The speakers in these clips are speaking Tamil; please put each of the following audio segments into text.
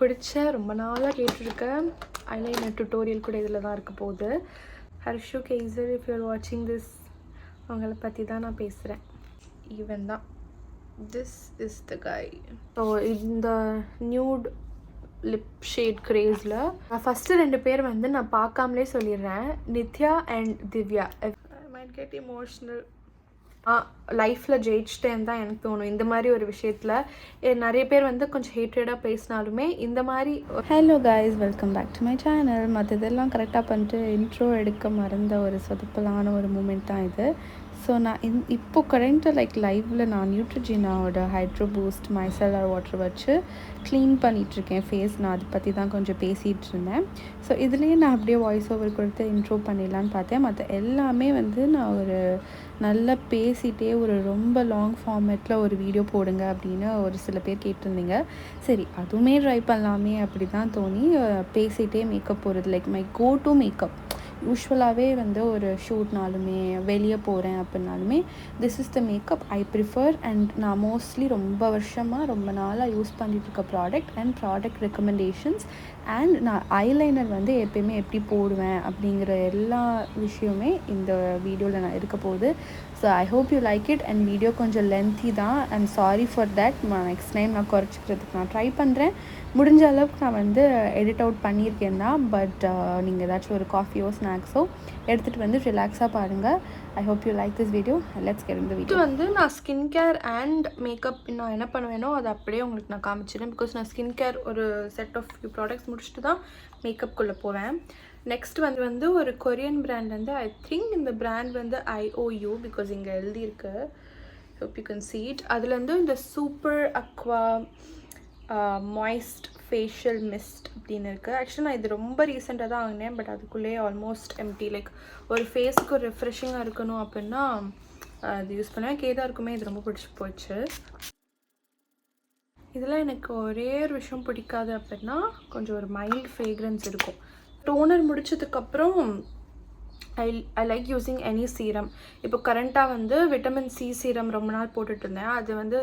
பிடிச்ச ரொம்ப நாளாக கேட்டிருக்க ஐலைனர் டுட்டோரியல் கூட இதில் தான் இருக்க போகுது. ஹர்ஷு கேசர், இஃப் யூஆர் வாட்சிங் திஸ், அவங்கள பற்றி தான் நான் பேசுகிறேன். ஈவன் தான், this is the guy. So இந்த நியூட் லிப் ஷேட் கிரேஸில் ஃபஸ்ட்டு 2 பேர் வந்து நான் பார்க்காமலே சொல்லிடுறேன். Nithya and Divya. I might get emotional. லைஃப்பில் ஜெயிச்சிட்டேன்னு தான் எனக்கு தோணும். இந்த மாதிரி ஒரு விஷயத்தில் நிறைய பேர் வந்து கொஞ்சம் ஹேட்ரடாக பேசினாலுமே இந்த மாதிரி. Hello guys, welcome back to my channel. மற்றதெல்லாம் கரெக்டாக பண்ணிட்டு இன்ட்ரோ எடுக்க மறந்த ஒரு சொதப்பலான ஒரு மூமெண்ட் தான் இது. ஸோ நான் இப்போ கரண்ட்டாக லைவில் நான் நியூட்ரிஜினாவோட ஹைட்ரோ பூஸ்ட் மைசெல்லார் வாட்டர் வச்சு க்ளீன் பண்ணிகிட்ருக்கேன் ஃபேஸ். நான் அதை பற்றி தான் கொஞ்சம் பேசிகிட்டு இருந்தேன். ஸோ இதுலேயே நான் அப்படியே வாய்ஸ் ஓவர் கொடுத்து இன்ட்ரோ பண்ணிடலான்னு பார்த்தேன். மற்ற எல்லாமே வந்து நான் ஒரு நல்லா பேசிகிட்டே ஒரு ரொம்ப லாங் ஃபார்மேட்டில் ஒரு வீடியோ போடுங்க அப்படின்னு ஒரு சில பேர் கேட்டிருந்தீங்க. சரி, அதுவுமே ட்ரை பண்ணலாமே அப்படி தான் தோணி பேசிகிட்டே மேக்கப் போடுறது. My go to makeup. யூஸ்வலாகவே வந்து ஒரு ஷூட்னாலுமே வெளியே போகிறேன் அப்படின்னாலுமே this is the makeup I prefer. And நான் மோஸ்ட்லி ரொம்ப வருஷமாக ரொம்ப நாளாக யூஸ் பண்ணிட்டு இருக்க product and product recommendations. And நான் ஐலைனர் வந்து எப்பயுமே எப்படி போடுவேன் அப்படிங்கிற எல்லா விஷயமே இந்த வீடியோவில் நான் இருக்க போகுது. So I hope you like it. And video கொஞ்சம் லென்த்தி தான், and sorry for that. Next time நான் குறைச்சிக்கிறதுக்கு நான் ட்ரை பண்ணுறேன். முடிஞ்ச அளவுக்கு நான் வந்து எடிட் அவுட் பண்ணியிருக்கேன் தான். பட் நீங்கள் ஏதாச்சும் ஒரு காஃபியோ ஸ்நாக்ஸோ எடுத்துகிட்டு வந்து ரிலாக்ஸாக பாருங்கள். I hope you like this video. Let's get in the video. வந்து நான் ஸ்கின் கேர் அண்ட் மேக்கப் நான் என்ன பண்ணுவேனோ அதை அப்படியே உங்களுக்கு நான் காமிச்சிடுறேன். பிகாஸ் நான் ஸ்கின் கேர் ஒரு செட் ஆஃப் ஃபியூ ப்ராடக்ட்ஸ் முடிச்சுட்டு தான் மேக்கப்குள்ளே போவேன். நெக்ஸ்ட் வந்து ஒரு கொரியன் பிராண்ட் வந்து ஐ திங்க் இந்த பிராண்ட் வந்து IOU, பிகாஸ் இங்கே எழுதியிருக்கு. Hope you can see it. அதில் வந்து இந்த super aqua moist facial mist அப்படின்னு இருக்குது. ஆக்சுவலி நான் இது ரொம்ப ரீசெண்டாக தான் வாங்கினேன். பட் அதுக்குள்ளேயே ஆல்மோஸ்ட் எம்டி. ஒரு ஃபேஸுக்கு ஒரு ரெஃப்ரெஷிங்காக இருக்கணும் அப்படின்னா அது யூஸ் பண்ணுவேன். கேதாருக்குமே இது ரொம்ப பிடிச்சி போச்சு. இதில் எனக்கு ஒரே ஒரு விஷயம் பிடிக்காது அப்படின்னா கொஞ்சம் ஒரு மைல்ட் ஃப்ரேக்ரன்ஸ் இருக்கும். டோனர் முடிச்சதுக்கப்புறம் I like using any serum. இப்போ கரண்ட்டாக வந்து விட்டமின் C சீரம் ரொம்ப நாள் போட்டுட்டு இருந்தேன். அது வந்து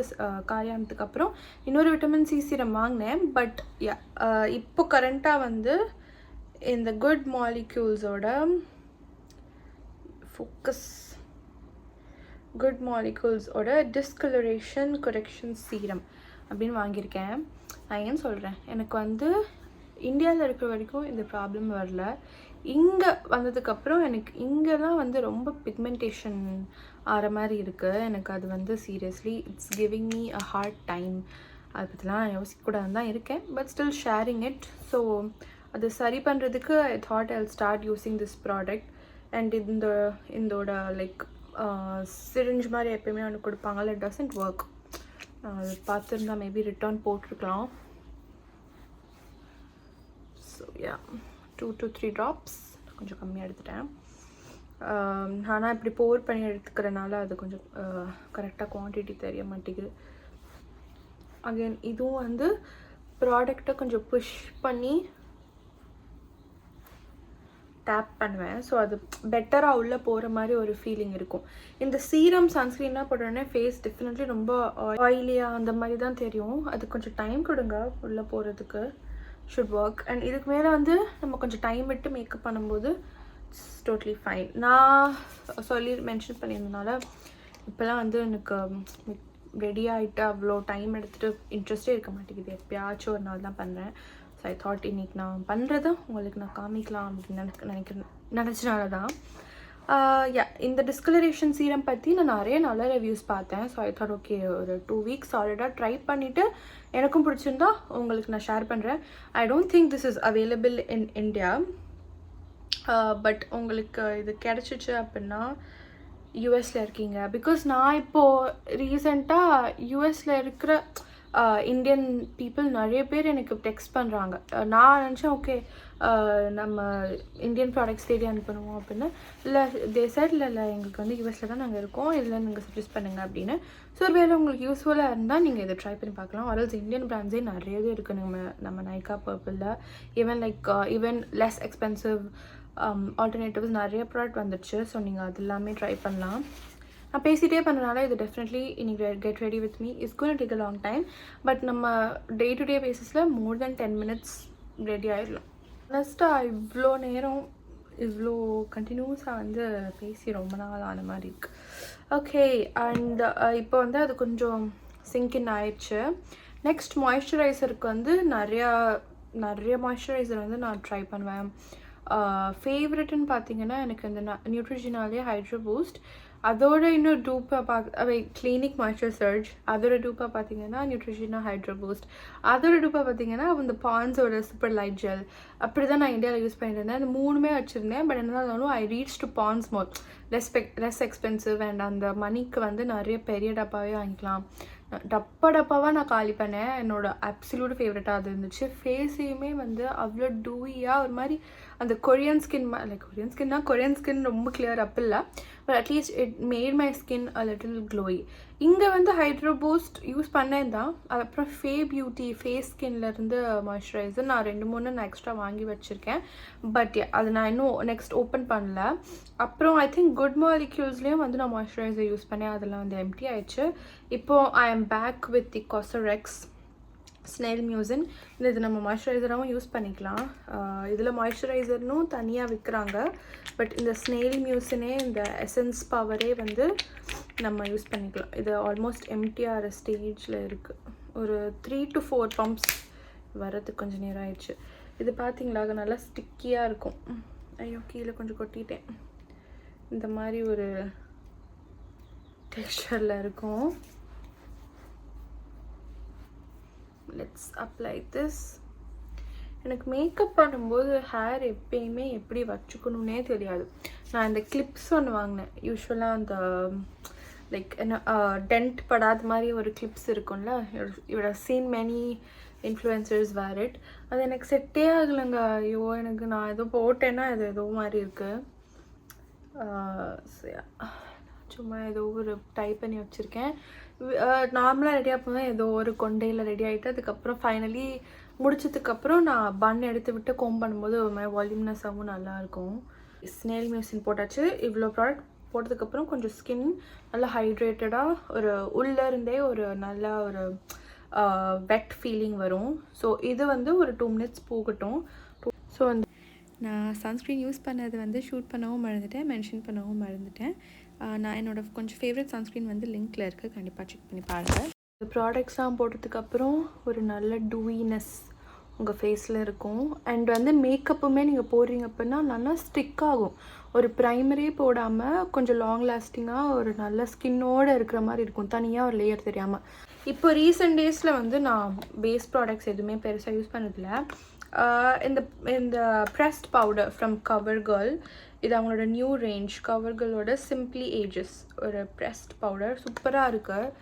காயானதுக்கப்புறம் இன்னொரு விட்டமின் C சீரம் வாங்கினேன். பட் இப்போ கரண்ட்டாக வந்து இந்த குட் மாலிக்யூல்ஸோட டிஸ்கலரேஷன் கரெக்ஷன் சீரம் அப்படின்னு வாங்கியிருக்கேன். நான் ஏன் சொல்கிறேன், எனக்கு வந்து இந்தியாவில் இருக்கிற வரைக்கும் இந்த ப்ராப்ளம் வரல. இங்கே வந்ததுக்கப்புறம் எனக்கு இங்கெல்லாம் வந்து ரொம்ப பிக்மெண்டேஷன் ஆகிற மாதிரி இருக்குது. எனக்கு அது வந்து seriously it's giving me a heart time. அதை பற்றிலாம் யோசிக்கக்கூடாதுன்னு தான் இருக்கேன். But still sharing it. So அது சரி பண்ணுறதுக்கு I thought I start using this product. And இதோட சிரிஞ்ச் மாதிரி எப்பயுமே ஒன்று கொடுப்பாங்கல்ல, இட் டசன்ட் ஒர்க். அது பார்த்துருந்தா மேபி ரிட்டர்ன் போட்டிருக்கலாம். ஸோ யா, 2 to 3 drops கொஞ்சம் கம்மியாக எடுத்துட்டேன். ஆனால் இப்படி போர் பண்ணி எடுத்துக்கிறனால அது கொஞ்சம் கரெக்டாக குவான்டிட்டி தெரிய மாட்டேங்குது. அகெயின் இதுவும் வந்து ப்ராடக்டை கொஞ்சம் புஷ் பண்ணி டேப் பண்ணுவேன். ஸோ அது பெட்டராக உள்ளே போகிற மாதிரி ஒரு ஃபீலிங் இருக்கும். இந்த சீரம் சன்ஸ்க்ரீனாக போட்டோடனே ஃபேஸ் டெஃபினெட்லி ரொம்ப ஆயிலியாக அந்த மாதிரி தான் தெரியும். அது கொஞ்சம் டைம் கொடுங்க உள்ளே போகிறதுக்கு. Should work. அண்ட் இதுக்கு மேலே வந்து நம்ம கொஞ்சம் டைம் விட்டு மேக்கப் பண்ணும்போது இட்ஸ் டோட்லி ஃபைன். நான் மென்ஷன் பண்ணியிருந்தனால இப்போலாம் வந்து எனக்கு ரெடி ஆகிட்டு அவ்வளோ டைம் எடுத்துகிட்டு இன்ட்ரெஸ்டே இருக்க மாட்டேங்குது. எப்பயாச்சும் ஒரு நாள் தான் பண்ணுறேன். ஸோ ஐ தாட் இன்றைக்கி நான் பண்ணுறதை உங்களுக்கு நான் காமிக்கலாம் அப்படின்னு நினச்சனால தான். இந்த டிஸ்கலரேஷன் சீரம் பற்றி நான் நிறைய நல்ல ரிவ்யூஸ் பார்த்தேன். ஸோ ஐ தாட் ஓகே, ஒரு 2 weeks சாலிடாக ட்ரை பண்ணிவிட்டு எனக்கும் பிடிச்சிருந்தா உங்களுக்கு நான் ஷேர் பண்ணுறேன். I don't think this is available in India. But உங்களுக்கு இது கிடச்சிச்சு அப்படின்னா யூஎஸில் இருக்கீங்க. பிகாஸ் நான் இப்போது ரீசெண்டாக யூஎஸில் இருக்கிற இந்தியன் பீப்புள் நிறைய பேர் எனக்கு டெக்ஸ்ட் பண்ணுறாங்க. நான் நினச்சேன் ஓகே நம்ம இந்தியன் ப்ராடக்ட்ஸ் தேடி அனுப்பணுமோ அப்படின்னு. இல்லை செட் இல்லை எங்களுக்கு வந்து யூஎஸில் தான் நாங்கள் இருக்கோம், இதில் நீங்கள் சஜஸ்ட் பண்ணுங்கள் அப்படின்னு. ஸோ ஒரு வேளை உங்களுக்கு யூஸ்ஃபுல்லாக இருந்தால் நீங்கள் இதை ட்ரை பண்ணி பார்க்கலாம். ஆல்ரெடி இந்தியன் பிராண்ட்ஸே நிறையவே இருக்குது நம்ம நைக்கா பர்பிளில். ஈவன் லெஸ் எக்ஸ்பென்சிவ் ஆல்டர்னேட்டிவ்ஸ் நிறைய ப்ராடக்ட் வந்துடுச்சு. ஸோ நீங்கள் அது எல்லாமே ட்ரை பண்ணலாம். நான் பேசிகிட்டே பண்ணுறதுனால இது டெஃபினெட்லி இன்னைக்கு get ready with me is going to take a long time. But நம்ம டே டு டே பேசிஸில் மோர் தென் 10 minutes ரெடி ஆகிடலாம். ஃபஸ்ட்டாக இவ்வளோ நேரம் இவ்வளோ கண்டினியூஸாக வந்து பேசி ரொம்ப நாள் ஆன மாதிரி இருக்குது. ஓகே, அண்ட் இப்போ வந்து அது கொஞ்சம் சிங்கின் ஆயிடுச்சு. நெக்ஸ்ட் மாய்ஸ்சரைசருக்கு வந்து நிறைய மாய்ஸ்சரைசர் வந்து நான் ட்ரை பண்ணுவேன். ஃபேவரெட்டுன்னு பார்த்தீங்கன்னா எனக்கு இந்த நியூட்ரிஜினாலே ஹைட்ரோ பூஸ்ட், அதோட இன்னும் டூப்பாக கிளினிக் மாய்ஸ்சர் சர்ஜ், அதோட டூப்பாக பார்த்தீங்கன்னா நியூட்ரிஜினா ஹைட்ரோ பூஸ்ட், அதோட டூப்பாக பார்த்தீங்கன்னா இந்த பான்ஸோட சூப்பர் லைட் ஜெல். அப்படி தான் நான் இந்தியாவில் யூஸ் பண்ணிட்டு இருந்தேன். அந்த 3மே வச்சுருந்தேன். பட் என்ன இருந்தாலும் I reach to Pond's more less expensive and அந்த மணிக்கு வந்து நிறைய பெரிய டப்பாவே வாங்கிக்கலாம். டப்பாவாக நான் காலி பண்ணேன். என்னோடய அப்சல்யூட் ஃபேவரட்டாக அது இருந்துச்சு. ஃபேஸையுமே வந்து அவ்வளோ டூயியாக ஒரு மாதிரி அந்த கொரியன் ஸ்கின் ரொம்ப கிளியர் அப் இல்லை. But at least it made my skin a little Chloe. இங்கே வந்து ஹைட்ரோ பூஸ்ட் யூஸ் பண்ணேன் தான். அதுக்கப்புறம் பியூட்டி ஃபேஸ் ஸ்கின்லேருந்து மாய்ஸ்சரைசர் நான் 2-3 நான் எக்ஸ்ட்ரா வாங்கி வச்சுருக்கேன். பட் அது நான் இன்னும் நெக்ஸ்ட் ஓப்பன் பண்ணல. அப்புறம் ஐ திங்க் குட் மாலிக்யூல்ஸ்லேயும் வந்து நான் மாய்ஸ்சரைசர் யூஸ் பண்ணேன். அதெல்லாம் வந்து எம்டி ஆயிடுச்சு. இப்போது I am back with the COSRX snail mucin. இது நம்ம மாய்ஸ்சரைசராகவும் யூஸ் பண்ணிக்கலாம். இதில் மாய்ஸ்சரைசர்னும் தனியாக விற்கிறாங்க. பட் இந்த ஸ்னெயில் மியூசினே இந்த எசன்ஸ் பவரே வந்து நம்ம யூஸ் பண்ணிக்கலாம். இது ஆல்மோஸ்ட் எம்டிஆர் ஸ்டேஜில் இருக்குது. ஒரு 3 to 4 பம்ப்ஸ் வர்றதுக்கு கொஞ்சம் நேரம் ஆயிடுச்சு. இது பார்த்தீங்களா நல்லா ஸ்டிக்கியாக இருக்கும். ஐயோ கீழே கொஞ்சம் கொட்டிட்டேன். இந்த மாதிரி ஒரு டெக்ஸ்சரில் இருக்கும். Let's apply this. எனக்கு மேக்கப் பண்ணும்போது ஹேர் எப்பயுமே எப்படி வச்சுக்கணுன்னே தெரியாது. நான் இந்த கிளிப்ஸ் ஒன்று வாங்கினேன். யூஸ்வலாக அந்த லைக் என்ன டென்ட் படாத மாதிரி ஒரு கிளிப்ஸ் இருக்கும்ல, இவட seen many influencers wear it. அது எனக்கு செட்டே ஆகலைங்க. ஐயோ எனக்கு நான் ஏதோ போட்டேன்னா அது ஏதோ மாதிரி இருக்குது. சும்மா ஏதோ ஒரு டைப் பண்ணி வச்சுருக்கேன். நார்மலாக ரெடியாக போவேன். ஏதோ ஒரு கொண்டையில் ரெடி ஆகிட்டு அதுக்கப்புறம் ஃபைனலி முடிச்சதுக்கப்புறம் நான் பன் எடுத்து விட்டு கோம் பண்ணும்போது ஒரு மாதிரி வால்யூம்னஸாகவும் நல்லாயிருக்கும். ஸ்னெயில் மியூசின் போட்டாச்சு. இவ்வளோ ப்ராடக்ட் போட்டதுக்கப்புறம் கொஞ்சம் ஸ்கின் நல்லா ஹைட்ரேட்டடாக ஒரு உள்ளேருந்தே ஒரு நல்லா ஒரு வெட் ஃபீலிங் வரும். ஸோ இது வந்து ஒரு 2 minutes போகட்டும். ஸோ வந்து நான் சன்ஸ்க்ரீன் யூஸ் பண்ணது வந்து ஷூட் பண்ணவும் மறந்துட்டேன், மென்ஷன் பண்ணவும் மறந்துட்டேன். நான் என்னோடய கொஞ்சம் ஃபேவரட் சன்ஸ்க்ரீன் வந்து லிங்க்கில் இருக்குது, கண்டிப்பாக செக் பண்ணி பாருங்கள். இந்த ப்ராடக்ட்ஸ்லாம் போட்டதுக்கப்புறம் ஒரு நல்ல டூயினஸ் உங்கள் ஃபேஸில் இருக்கும். அண்ட் வந்து மேக்கப்புமே நீங்கள் போடுறீங்க அப்படின்னா நல்லா ஸ்டிக் ஆகும். ஒரு ப்ரைமரே போடாமல் கொஞ்சம் லாங் லாஸ்டிங்காக ஒரு நல்ல ஸ்கின்னோடு இருக்கிற மாதிரி இருக்கும், தனியாக ஒரு லேயர் தெரியாமல். இப்போ ரீசெண்ட் டேஸில் வந்து நான் பேஸ் ப்ராடக்ட்ஸ் எதுவுமே பெருசாக யூஸ் பண்ணதில்லை. இந்த pressed powder from Cover Girl, இது அவங்களோட நியூ ரேஞ்ச் கவர் கேர்ளோட சிம்பிளி ஏஜஸ் ஒரு ப்ரெஸ்ட் பவுடர் சூப்பராக இருக்குது.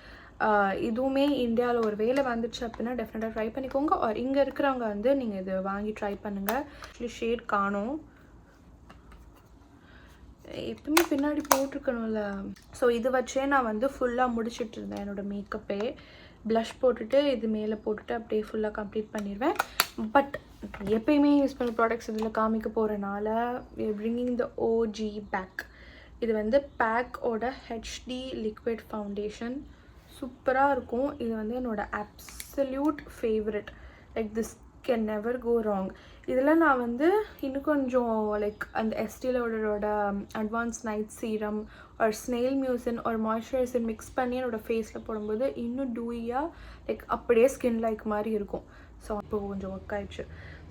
இதுவுமே இந்தியாவில் ஒரு வேலை வந்துச்சு அப்படின்னா டெஃபினட்டாக ட்ரை பண்ணிக்கோங்க. ஆர் இங்கே இருக்கிறவங்க வந்து நீங்கள் இது வாங்கி ட்ரை பண்ணுங்கள். ஆக்சுவலி ஷேட் காணும், எப்பவுமே பின்னாடி போட்டிருக்கணும்ல. ஸோ இது வச்சே நான் வந்து ஃபுல்லாக முடிச்சுட்டு இருந்தேன் என்னோடய மேக்கப்பே. ப்ளஷ் போட்டுட்டு இது மேலே போட்டுட்டு அப்படியே ஃபுல்லாக கம்ப்ளீட் பண்ணிடுவேன். பட் எப்பயுமே யூஸ் பண்ண ப்ராடக்ட்ஸ் இதில் காமிக்க போகிறனால பிரிங்கிங் த ஓஜி பேக். இது வந்து பேக்கோட ஹெச்டி லிக்விட் ஃபவுண்டேஷன் சூப்பராக இருக்கும். இது வந்து என்னோடய absolute favourite. Like this can never go wrong. இதில் நான் வந்து இன்னும் கொஞ்சம் லைக் அந்த எஸ்டீ லோடரோட அட்வான்ஸ் நைட் சீரம் ஒரு ஸ்னெயில் மியூசின் ஒரு மாய்ஸ்சரைசர் மிக்ஸ் பண்ணி என்னோடய ஃபேஸில் போடும்போது இன்னும் டூயாக லைக் அப்படியே ஸ்கின் லைக் மாதிரி இருக்கும். ஸோ இப்போ கொஞ்சம் ஒர்க் ஆயிடுச்சு.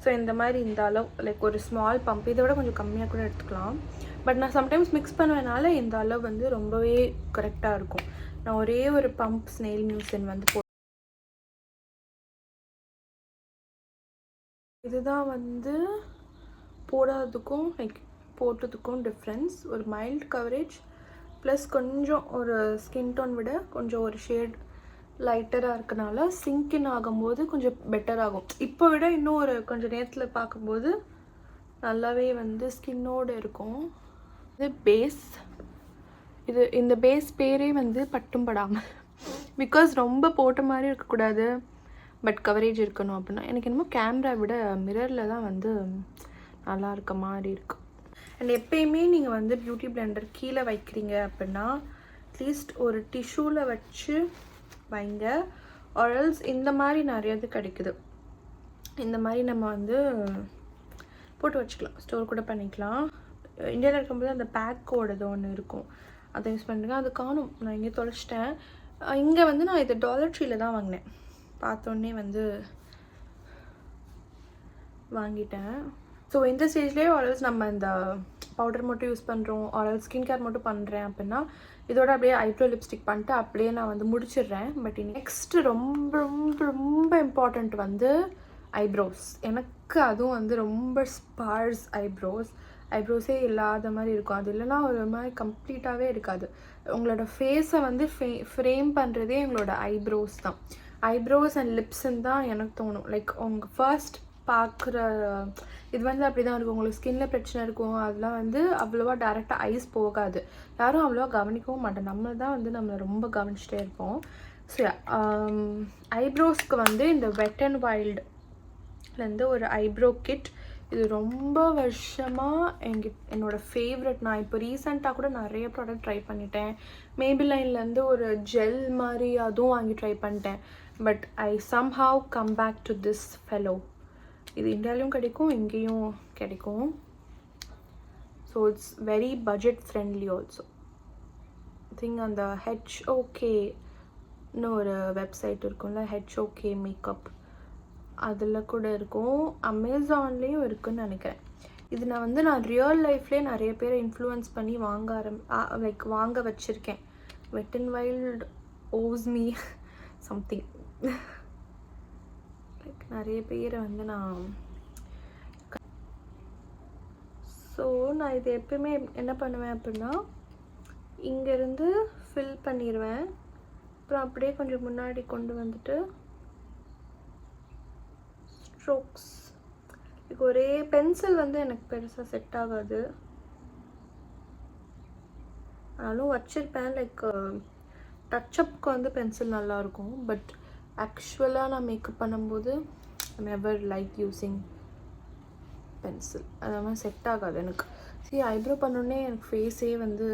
ஸோ இந்த மாதிரி இந்த அளவு லைக் ஒரு ஸ்மால் பம்ப், இதை விட கொஞ்சம் கம்மியாக கூட எடுத்துக்கலாம். பட் நான் சம்டைம்ஸ் மிக்ஸ் பண்ணுவேனால இந்த அளவு வந்து ரொம்பவே கரெக்டாக இருக்கும். நான் ஒரே ஒரு பம்ப் ஸ்னெயில் மியூசின் வந்து இதுதான் வந்து போடாததுக்கும் லைக் போட்டதுக்கும் டிஃப்ரென்ஸ். ஒரு மைல்ட் கவரேஜ் ப்ளஸ் கொஞ்சம் ஒரு ஸ்கின் டோன் விட கொஞ்சம் ஒரு ஷேட் லைட்டராக இருக்கனால சிங்கின் ஆகும்போது கொஞ்சம் பெட்டர் ஆகும். இப்போ விட இன்னும் ஒரு கொஞ்சம் நேரத்தில் பார்க்கும்போது நல்லாவே வந்து ஸ்கின்னோடு இருக்கும். இது பேஸ், இந்த பேஸ் பேரே வந்து பட்டும் படாமல், பிகாஸ் ரொம்ப போட்ட மாதிரி இருக்கக்கூடாது பட் கவரேஜ் இருக்கணும் அப்படின்னா. எனக்கு என்னமோ கேமரா விட மிரரில் தான் வந்து நல்லா இருக்க மாதிரி இருக்கும். அண்ட் எப்பயுமே நீங்கள் வந்து பியூட்டி பிளெண்டர் கீழே வைக்கிறீங்க அப்படின்னா அட்லீஸ்ட் ஒரு டிஷ்யூவில் வச்சு வைங்க. ஆர்எல்ஸ் இந்த மாதிரி நிறையது கிடைக்குது. இந்த மாதிரி நம்ம வந்து போட்டு வச்சுக்கலாம், ஸ்டோர் கூட பண்ணிக்கலாம். இந்தியாவில் இருக்கும்போது அந்த பேக்கோடது ஒன்று இருக்கும், அதை யூஸ் பண்ணுங்க. அது காணும், நான் இங்கே தொலைச்சிட்டேன். இங்கே வந்து நான் இது டாலர் ட்ரீல தான் வாங்கினேன். பார்த்தோன்னே வந்து வாங்கிட்டேன். ஸோ இந்த ஸ்டேஜ்லேயே ஆர்எல்ஸ் நம்ம இந்த பவுடர் மட்டும் யூஸ் பண்ணுறோம், ஆர்எல்ஸ் ஸ்கின் கேர் மட்டும் பண்ணுறேன் அப்படின்னா இதோட அப்படியே ஐப்ரோ லிப்ஸ்டிக் பண்ணிட்டு அப்படியே நான் வந்து முடிச்சிடுறேன். பட் நெக்ஸ்ட்டு ரொம்ப ரொம்ப ரொம்ப இம்பார்ட்டண்ட் வந்து ஐப்ரோஸ். எனக்கு அதுவும் வந்து ரொம்ப ஸ்பார்ஸ் ஐப்ரோஸே இல்லாத மாதிரி இருக்கும். அது இல்லைனா ஒரு மாதிரி கம்ப்ளீட்டாகவே இருக்காது. உங்களோட ஃபேஸை வந்து ஃப்ரேம் பண்ணுறதே எங்களோட ஐப்ரோஸ் தான். ஐப்ரோஸ் அண்ட் லிப்ஸுன்னு தான் எனக்கு தோணும். லைக் உங்கள் ஃபர்ஸ்ட் பார்க்குற இது வந்து அப்படி தான் இருக்கும். உங்களுக்கு ஸ்கின்ல பிரச்சனை இருக்கும், அதெல்லாம் வந்து அவ்வளோவா டேரெக்டாக ஐஸ் போகாது. யாரும் அவ்வளோவா கவனிக்கவும் மாட்டோம், நம்ம தான் வந்து நம்மளை ரொம்ப கவனிச்சிட்டே இருப்போம். ஸோ ஐப்ரோஸ்க்கு வந்து இந்த வெட் அண்ட் வைல்ட்லேருந்து ஒரு ஐப்ரோ கிட். இது ரொம்ப வருஷமாக என்னோடய ஃபேவரட். நான் இப்போ ரீசெண்டாக கூட நிறைய ப்ராடக்ட் ட்ரை பண்ணிட்டேன். மேபிலைன்லேருந்து ஒரு ஜெல் மாதிரி அதுவும் வாங்கி ட்ரை பண்ணிட்டேன். But I somehow come back to this fellow. இது இந்தியாவிலும் கிடைக்கும், இங்கேயும் கிடைக்கும். So it's very budget friendly also. Think அந்த HOKன்னு ஒரு வெப்சைட் இருக்கும்ல, HOK மேக்கப், அதில் கூட இருக்கும். அமேசான்லேயும் இருக்குதுன்னு நினைக்கிறேன். இது நான் ரியல் லைஃப்லேயே நிறைய பேரை இன்ஃப்ளூயன்ஸ் பண்ணி வாங்க வச்சுருக்கேன். வெட் and wild hose me something. நிறைய பேரை வந்து நான் இது எப்பயுமே என்ன பண்ணுவேன் அப்படின்னா, இங்கேருந்து ஃபில் பண்ணிடுவேன். அப்புறம் அப்படியே கொஞ்சம் முன்னாடி கொண்டு வந்துட்டு ஸ்ட்ரோக்ஸ். ஒரே பென்சில் வந்து எனக்கு பெருசாக செட் ஆகாது, ஆனாலும் வச்சுருப்பேன். லைக் டச்சப்க்கு வந்து பென்சில் நல்லாயிருக்கும். பட் ஆக்சுவலாக நான் மேக்கப் பண்ணும்போது நெவர் லைக் யூஸிங் பென்சில். அது மாதிரி செட் ஆகாது எனக்கு. சரி, ஐப்ரோ பண்ணோடனே எனக்கு ஃபேஸே வந்து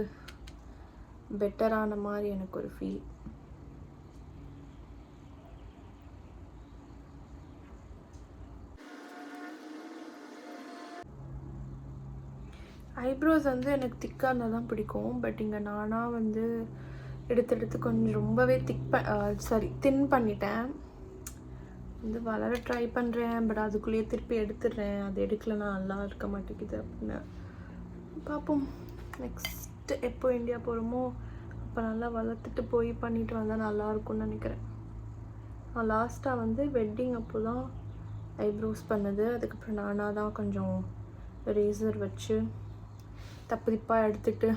பெட்டரான மாதிரி எனக்கு ஒரு ஃபீல். ஐப்ரோஸ் வந்து எனக்கு திக்காக இருந்தால் தான் பிடிக்கும். பட் இங்கே நானாக வந்து எடுத்து கொஞ்சம் ரொம்பவே தின் பண்ணிட்டேன். வந்து வளர ட்ரை பண்ணுறேன். பட் அதுக்குள்ளேயே திருப்பி எடுத்துடுறேன். அது எடுக்கலைன்னா நல்லா இருக்க மாட்டேங்குது அப்படின்னு. பார்ப்போம், நெக்ஸ்ட்டு எப்போ இந்தியா போகிறோமோ அப்போ நல்லா வளர்த்துட்டு போய் பண்ணிட்டு வந்தால் நல்லாயிருக்கும்னு நினைக்கிறேன். நான் லாஸ்ட்டாக வந்து வெட்டிங் அப்போ தான் ஐப்ரோஸ் பண்ணது. அதுக்கப்புறம் நானாக தான் கொஞ்சம் ரேசர் வச்சு தப்பாக எடுத்துட்டு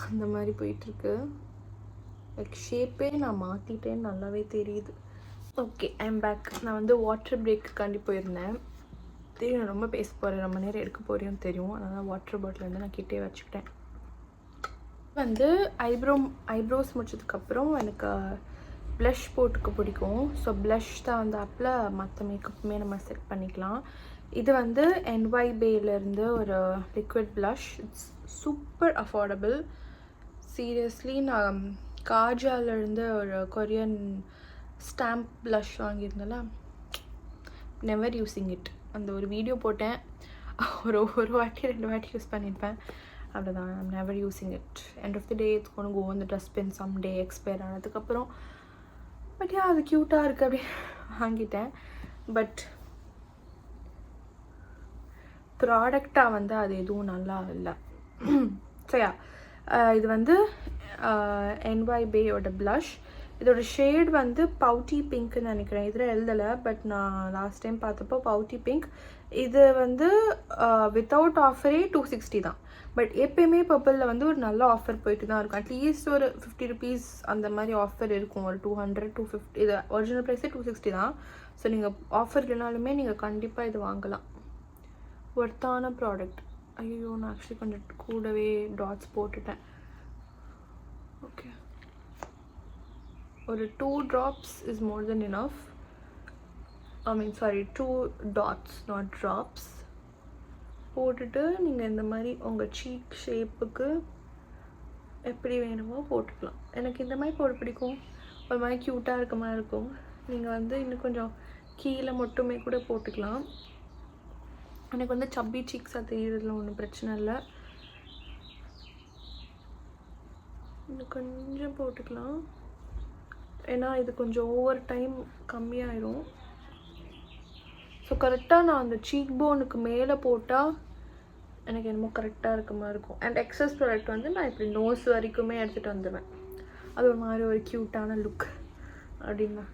அந்த மாதிரி போயிட்டுருக்கு. லைக் ஷேப்பே நான் மாற்றிட்டேன்னு நல்லாவே தெரியுது. Okay, I'm back. நான் வந்து வாட்டர் பிரேக்குக்காண்டி போயிருந்தேன். தெரியும், நான் ரொம்ப பேச போகிறேன், ரொம்ப நேரம் எடுக்க போகிறேன்னு தெரியும். அதனால் வாட்டர் பாட்டில் வந்து நான் கிட்டே வச்சுக்கிட்டேன். வந்து ஐப்ரோஸ் முடிச்சதுக்கப்புறம் எனக்கு ப்ளஷ் போட்டுக்க பிடிக்கும். ஸோ ப்ளஷ் தான் வந்து அப்பில் மற்ற மேக்கப்புமே நம்ம செட் பண்ணிக்கலாம். இது வந்து NYBேலேருந்து ஒரு liquid blush. It's super affordable. Seriously நான் காஜாலேருந்து ஒரு கொரியன் ஸ்டாம்ப் ப்ளஷ் வாங்கியிருந்தேன்ல, நெவர் யூஸிங் இட். அந்த ஒரு வீடியோ போட்டேன், ஒரு வாட்டி 2 வாட்டி யூஸ் பண்ணியிருப்பேன், அவ்வளோதான். I'm never using it. End of the day it's gonna go in the dustbin some day, expire ஆனதுக்கப்புறம். பட் அது க்யூட்டாக இருக்குது, அப்படி வாங்கிட்டேன். பட் ப்ராடக்டாக வந்து அது எதுவும் நல்லா இல்லை. சரியா, இது வந்து NYBேயோட ப்ளஷ். இதோட ஷேட் வந்து பவுட்டி பிங்க்னு நினைக்கிறேன். இதில் எழுதலை, பட் நான் லாஸ்ட் டைம் பார்த்தப்போ பவுட்டி பிங்க். இது வந்து வித்தவுட் ஆஃபரே 260 தான். பட் எப்பயுமே பர்பிளில் வந்து ஒரு நல்ல ஆஃபர் போயிட்டு தான் இருக்கும். அட்லீஸ்ட் ஒரு 50 rupees அந்த மாதிரி ஆஃபர் இருக்கும். ஒரு 200, 250. இது ஒரிஜினல் ப்ரைஸே 260 தான். ஸோ நீங்கள் ஆஃபர் இல்லைனாலுமே நீங்கள் கண்டிப்பாக இது வாங்கலாம். ஒர்த்தான ப்ராடக்ட். ஐயோ, நான் ஆக்சுவலி கொஞ்சம் கூடவே டாட்ஸ் போட்டுட்டேன். ஓகே, ஒரு 2 drops is more than enough. I mean, sorry, 2 dots, not drops. போட்டுட்டு நீங்கள் இந்த மாதிரி உங்கள் சீக் ஷேப்புக்கு எப்படி வேணுமோ போட்டுக்கலாம். எனக்கு இந்த மாதிரி போட பிடிக்கும், ஒரு மாதிரி க்யூட்டாக இருக்க மாதிரி இருக்கும். நீங்கள் வந்து இன்னும் கொஞ்சம் கீழே மட்டுமே கூட போட்டுக்கலாம். எனக்கு வந்து சப்பி சீக்ஸாக தெரியுறதுல ஒன்றும் பிரச்சனை இல்லை. இன்னும் கொஞ்சம் போட்டுக்கலாம், ஏன்னா இது கொஞ்சம் ஓவர் டைம் கம்மியாயிரும். ஸோ கரெக்டாக நான் அந்த சீக் போனுக்கு மேலே போட்டால் எனக்கு என்னமோ கரெக்டாக இருக்க மாதிரி இருக்கும். அண்ட் எக்ஸஸ் ப்ராடக்ட் வந்து நான் இப்படி நோஸ் வரைக்குமே எடுத்துகிட்டு வந்துடுவேன். அது ஒரு மாதிரி ஒரு க்யூட்டான லுக் அப்படின்னா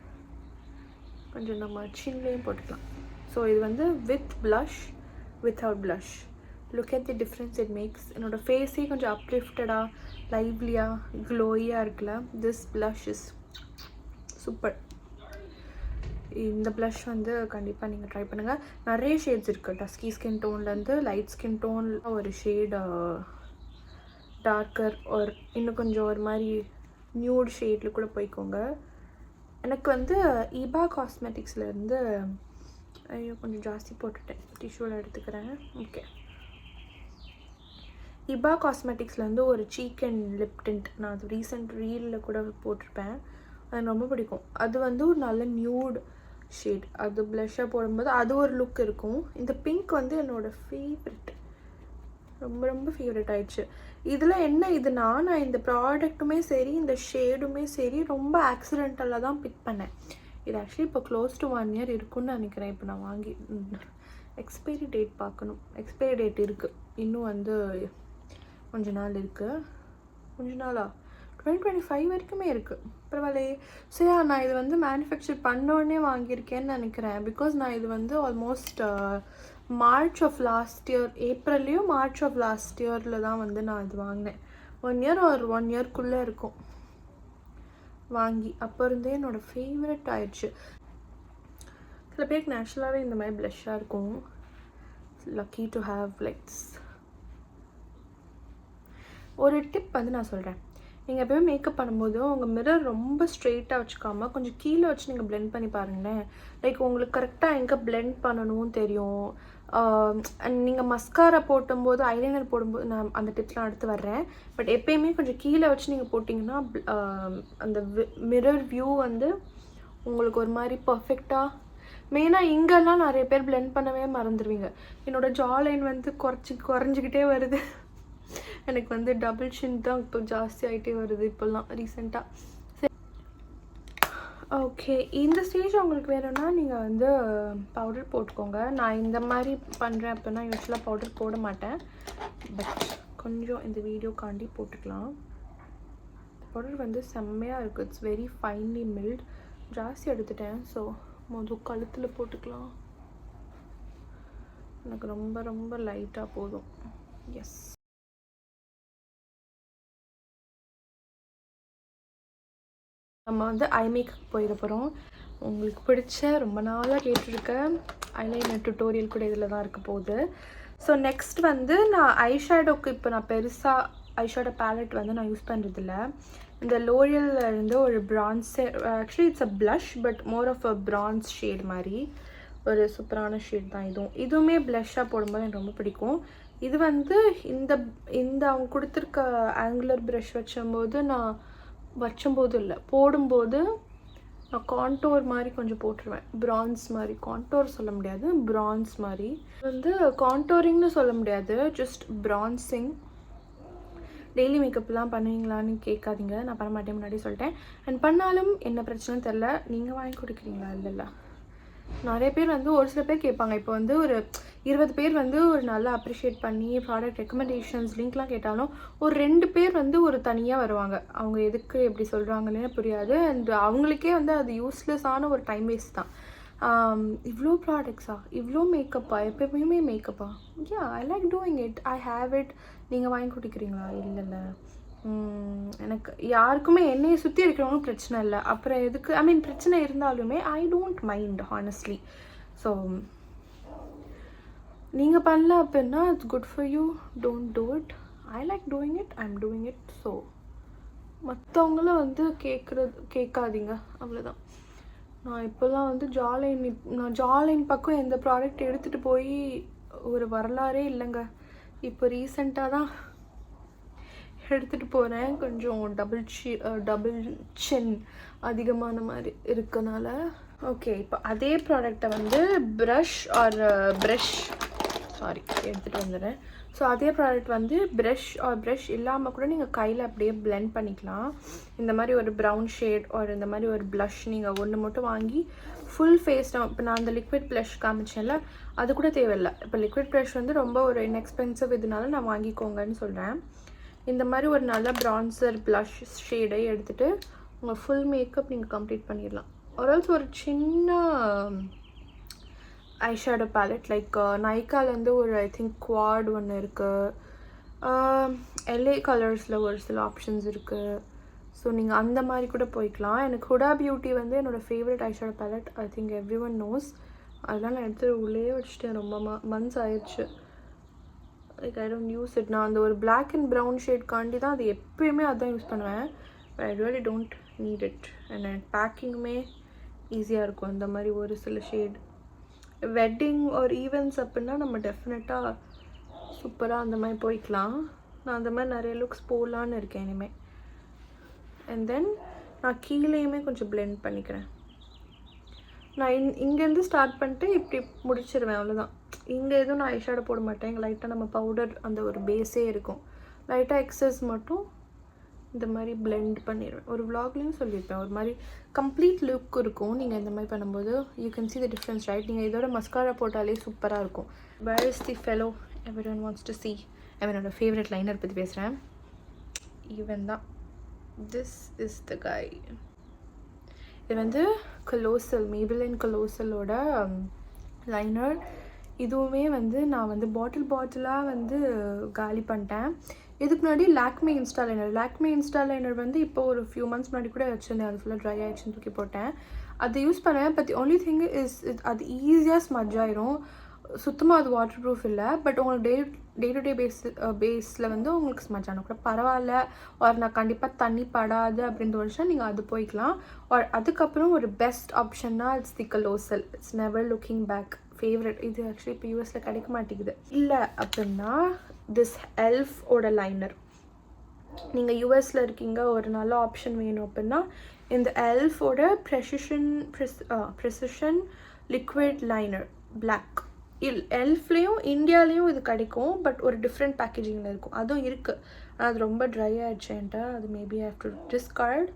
கொஞ்சம் நம்ம சின்லேயும் போட்டுக்கலாம். ஸோ இது வந்து with blush, without blush. Look at the difference it makes. என்னோடய ஃபேஸே கொஞ்சம் அப்லிஃப்டடாக, லைவ்லியாக, க்ளோயியாக இருக்குல்ல. This blush is super. இந்த ப்ளஷ் வந்து கண்டிப்பாக நீங்கள் ட்ரை பண்ணுங்கள். நிறைய ஷேட்ஸ் இருக்குது. டஸ்கி ஸ்கின் டோன்லேருந்து லைட் ஸ்கின் டோன், ஒரு ஷேட் டார்க்கர், ஒரு இன்னும் கொஞ்சம் ஒரு மாதிரி நியூட் ஷேடில் கூட போய்க்கோங்க. எனக்கு வந்து ஈபா காஸ்மெட்டிக்ஸ்லேருந்து, ஐயோ கொஞ்சம் ஜாஸ்தி போட்டுட்டேன், டிஷ்யூவில் எடுத்துக்கிறேன். ஓகே, ஈபா காஸ்மெட்டிக்ஸ்லேருந்து ஒரு சீக் அண்ட் லிப் டிண்ட், நான் அது ரீசெண்ட் ரீலில் கூட போட்டிருப்பேன். அது ரொம்ப பிடிக்கும். அது வந்து ஒரு நல்ல நியூட் ஷேட். அது ப்ளஷ்ஷாக போடும்போது அது ஒரு லுக் இருக்கும். இந்த பிங்க் வந்து என்னோடய ஃபேவரெட், ரொம்ப ரொம்ப ஃபேவரெட் ஆயிடுச்சு. இதில் என்ன இதுனா, நான் இந்த ப்ராடக்ட்டுமே சரி இந்த ஷேடுமே சரி ரொம்ப ஆக்சிடென்டலாக தான் பிக் பண்ணேன். இது ஆக்சுவலி இப்போ க்ளோஸ் டு 1 இயர் இருக்குன்னு நினைக்கிறேன். இப்போ நான் வாங்கி எக்ஸ்பைரி டேட் பார்க்கணும். எக்ஸ்பைரி டேட் இருக்குது, இன்னும் வந்து கொஞ்ச நாள் இருக்குது. கொஞ்ச நாளா 2025 வரைக்குமே இருக்குது. பரவாயில்லையே. சரி, நான் இது வந்து மேனுஃபேக்சர் பண்ணோடனே வாங்கியிருக்கேன்னு நினைக்கிறேன். பிகாஸ் நான் இது வந்து almost March of last year, ஏப்ரல்லையோ மார்ச் ஆஃப் லாஸ்ட் இயரில் தான் வந்து நான் இது வாங்கினேன். 1 இயர் ஒரு 1 இயர்க்குள்ளே இருக்கும் வாங்கி. அப்போ இருந்தே என்னோடய ஃபேவரட் ஆயிடுச்சு. சில பேருக்கு நேச்சுரலாகவே இந்த மாதிரி ப்ளஷ்ஷாக இருக்கும். Lucky to have likes. ஒரு டிப் வந்து நான் சொல்கிறேன். நீங்கள் எப்போயுமே மேக்கப் பண்ணும்போது உங்கள் மிரர் ரொம்ப ஸ்ட்ரெயிட்டாக வச்சுக்காமல் கொஞ்சம் கீழே வச்சு நீங்கள் பிளெண்ட் பண்ணி பாருங்களேன். லைக் உங்களுக்கு கரெக்டாக எங்கே பிளெண்ட் பண்ணணும்னு தெரியும். அண்ட் நீங்கள் மஸ்காரா போட்டும்போது, ஐலைனர் போடும்போது, நான் அந்த டிப்ஸ்லாம் எடுத்து வர்றேன். பட் எப்போயுமே கொஞ்சம் கீழே வச்சு நீங்கள் போட்டிங்கன்னா அந்த மிரர் வியூ வந்து உங்களுக்கு ஒரு மாதிரி பர்ஃபெக்டாக. மெயினாக இங்கெல்லாம் நிறைய பேர் பிளெண்ட் பண்ணவே மறந்துடுவீங்க. என்னோடய ஜா லைன் வந்து குறைஞ்சிக்கிட்டே வருது. எனக்கு வந்து டபுள் சின் தான் இப்போ ஜாஸ்தி ஆகிட்டே வருது இப்போல்லாம் ரீசெண்டாக. சரி, ஓகே. இந்த ஸ்டேஜ் உங்களுக்கு வேணும்னா நீங்கள் வந்து பவுடர் போட்டுக்கோங்க. நான் இந்த மாதிரி பண்ணுறேன் அப்படின்னா யூஸ்வலாக பவுடர் போட மாட்டேன். பட் கொஞ்சம் இந்த வீடியோக்காண்டி போட்டுக்கலாம். பவுடர் வந்து செம்மையாக இருக்குது. It's very finally milled. ஜாஸ்தி எடுத்துட்டேன். ஸோ கழுத்தில் போட்டுக்கலாம். எனக்கு ரொம்ப ரொம்ப லைட்டாக போதும். எஸ், நம்ம வந்து ஐ மேக்கப் போயிட போகிறோம். உங்களுக்கு பிடிச்ச ரொம்ப நாளாக கேட்டிருக்க ஐலைனர் டுட்டோரியல் கூட இதில் தான் இருக்க போகுது. ஸோ நெக்ஸ்ட் வந்து நான் ஐஷேடோக்கு இப்போ நான் பெருசாக ஐஷேடோ பேலட் வந்து நான் யூஸ் பண்ணுறதில்ல. இந்த லோரியல்ல இருந்து ஒரு ப்ரான்ஸே, actually it's a blush but more of a bronze shade மாதிரி ஒரு சூப்பரான ஷேட் தான் இதுவும். இதுவுமே ப்ளஷ்ஷாக போடும்போது எனக்கு ரொம்ப பிடிக்கும். இது வந்து இந்த அவங்க கொடுத்துருக்க ஆங்குலர் ப்ரஷ் வச்சும்போது இல்லை, போடும்போது நான் கான்டோர் மாதிரி கொஞ்சம் போட்டுருவேன். ப்ரான்ஸ் மாதிரி, கான்டோர் சொல்ல முடியாது, ப்ரான்ஸ் மாதிரி. வந்து கான்டோரிங்னு சொல்ல முடியாது, ஜஸ்ட் ப்ரான்சிங். டெய்லி மேக்கப்லாம் பண்ணுவீங்களான்னு கேட்காதீங்க, நான் பண்ண மாட்டேன் முன்னாடி சொல்லிட்டேன். அண்ட் பண்ணாலும் என்ன பிரச்சனைன்னு தெரில, நீங்கள் வாங்கி கொடுக்குறீங்களா? இல்லைல்ல, நிறைய பேர் வந்து ஒரு சில பேர் கேட்பாங்க. இப்போ வந்து ஒரு 20 பேர் வந்து ஒரு நல்லா அப்ரிஷியேட் பண்ணி ப்ராடக்ட் ரெக்கமெண்டேஷன்ஸ் லிங்க்லாம் கேட்டாலும் ஒரு 2 பேர் வந்து ஒரு தனியாக வருவாங்க. அவங்க எதுக்கு எப்படி சொல்கிறாங்கன்னு புரியாது. அண்ட் அவங்களுக்கே வந்து அது யூஸ்லெஸ்ஸான ஒரு டைம் வேஸ்ட் தான். இவ்வளோ ப்ராடக்ட்ஸா, இவ்வளோ மேக்கப்பா, எப்பயுமே மேக்கப்பா? Yeah, I like doing it, I have it. நீங்கள் வாங்கி கொடுக்குறீங்களா? இல்லைல்ல, எனக்கு யாருக்குமே என்னையை சுற்றி இருக்கிறவங்களும் பிரச்சனை இல்லை. அப்புறம் எதுக்கு, ஐ மீன் பிரச்சனை இருந்தாலுமே ஐ டோன்ட் மைண்ட் ஹானஸ்ட்லி. ஸோ நீங்கள் பண்ணல அப்படின்னா it's good for you, don't do it. I like doing it, I am doing it. So மற்றவங்களும் வந்து கேட்காதீங்க, அவ்வளோதான். நான் இப்போல்லாம் வந்து ஜாலைன் பக்கம் எந்த ப்ராடக்ட் எடுத்துகிட்டு போய் ஒரு வரலாறே இல்லைங்க. இப்போ ரீசெண்டாக தான் எடுத்துகிட்டு போகிறேன். கொஞ்சம் டபுள் சின் அதிகமான மாதிரி இருக்கனால. ஓகே, இப்போ அதே ப்ராடக்டை வந்து ப்ரஷ் எடுத்துகிட்டு வந்துடுறேன். ஸோ அதே ப்ராடக்ட் வந்து ப்ரஷ் இல்லாமல் கூட நீங்கள் கையில் அப்படியே பிளெண்ட் பண்ணிக்கலாம். இந்த மாதிரி ஒரு ப்ரௌன் ஷேட் இந்த மாதிரி ஒரு ப்ளஷ் நீங்கள் ஒன்று மட்டும் வாங்கி ஃபுல் ஃபேஸ் இப்போ நான் அந்த லிக்விட் ப்ளஷ் காமிச்சேன்ல, அது கூட தேவையில்லை. இப்போ லிக்விட் ப்ளஷ் வந்து ரொம்ப ஒரு இன்எக்ஸ்பென்சிவ் இதனால நான் வாங்கிக்கோங்கன்னு சொல்கிறேன். இந்த மாதிரி ஒரு நல்ல ப்ரான்சர் ப்ளஷ் ஷேடை எடுத்துகிட்டு உங்கள் ஃபுல் மேக்கப் நீங்கள் கம்ப்ளீட் பண்ணிடலாம். ஆல்சோ ஒரு சின்ன ஐஷேடோ பேலட் லைக் நைக்காலேருந்து ஒரு ஐ திங்க் குவாட் ஒன்று இருக்குது. LA கலர்ஸில் ஒரு சில ஆப்ஷன்ஸ் இருக்குது. ஸோ நீங்கள் அந்த மாதிரி கூட போய்க்கலாம். எனக்கு ஹுடா பியூட்டி வந்து என்னோடய favourite eyeshadow ballot. I think every one knows. அதெல்லாம் நான் எடுத்து உள்ளே வச்சுட்டேன். ரொம்ப மந்த்ஸ் ஆயிடுச்சு. Like I don't use it. நான் அந்த ஒரு பிளாக் அண்ட் ப்ரௌன் ஷேட்காண்டி தான் அது எப்போயுமே அதுதான் யூஸ் பண்ணுவேன். But I really don't need it. And பேக்கிங்குமே ஈஸியாக இருக்கும். இந்த மாதிரி ஒரு சில ஷேட் வெட்டிங் ஒரு ஈவெண்ட்ஸ் அப்படின்னா நம்ம டெஃபினட்டாக சூப்பராக அந்த மாதிரி போய்க்கலாம். நான் அந்த மாதிரி நிறைய லுக்ஸ் போடலான்னு இருக்கேன் இனிமேல். அண்ட் தென் நான் கீழேயுமே கொஞ்சம் பிளெண்ட் பண்ணிக்கிறேன். நான் இங்கேருந்து ஸ்டார்ட் பண்ணிட்டு இப்படி முடிச்சிடுவேன், அவ்வளோதான். இங்கே எதுவும் நான் ஐஷேடோ போட மாட்டேன். இங்கே லைட்டாக நம்ம பவுடர் அந்த ஒரு பேஸே இருக்கும். லைட்டாக எக்ஸஸ் மட்டும் இந்த மாதிரி பிளெண்ட் பண்ணிடுவேன். ஒரு விலாக்லேயும் சொல்லியிருப்பேன், ஒரு மாதிரி கம்ப்ளீட் லுக் இருக்கும் நீங்கள் இந்த மாதிரி பண்ணும்போது. You can see the difference, right? நீங்கள் இதோட மஸ்காரா போட்டாலே சூப்பராக இருக்கும். Where is the fellow everyone wants to see? என்னோட ஃபேவரட் லைனர் பற்றி பேசுகிறேன். ஈவன் தான். This is the guy. இது வந்து கொலோசல், மேபிலின் கொலோசலோட லைனர். இதுவுமே வந்து நான் வந்து பாட்டிலாக வந்து காலி பண்ணிட்டேன். இதுக்கு முன்னாடி லாக்மே இன்ஸ்டா லைனர் வந்து இப்போ ஒரு ஃபியூ மந்த்ஸ் முன்னாடி கூட வச்சுருந்தேன். அது ஃபுல்லாக ட்ரை ஆகிடுச்சுன்னு தூக்கி போட்டேன். அது யூஸ் பண்ணுவேன். பட் ஒன்லி திங் இஸ் அது ஈஸியாக ஸ்மட்ஜ் ஆயிரும். சுத்தமாக அது வாட்டர் ப்ரூஃப் இல்லை. பட் உங்களுக்கு டே டு டே பேஸில் வந்து உங்களுக்கு ஸ்மட்ஜ் ஆனால் கூட பரவாயில்ல. நான் கண்டிப்பாக தண்ணி படாது அப்படின்னு தோணுச்சுன்னா நீங்கள் அது போய்க்கலாம். அதுக்கப்புறம் ஒரு பெஸ்ட் ஆப்ஷன்னா it's the colossal. It's never looking back. Favourite. இது ஆக்சுவலி இப்போ யூஎஸில் கிடைக்க மாட்டேங்குது. இல்லை அப்படின்னா திஸ் எல்ஃபோட லைனர். நீங்கள் யூஎஸில் இருக்கீங்க, ஒரு நல்ல ஆப்ஷன் வேணும் அப்படின்னா இந்த எல்ஃபோட ப்ரெசிஷன் லிக்விட் லைனர் பிளாக். எல்ஃப்லேயும் இந்தியாலேயும் இது கிடைக்கும். பட் ஒரு டிஃப்ரெண்ட் பேக்கேஜிங்கில் இருக்கும். அதுவும் இருக்குது. ஆனால் அது ரொம்ப ட்ரை ஆகிடுச்சேன்ட்டு அது maybe I have to discard.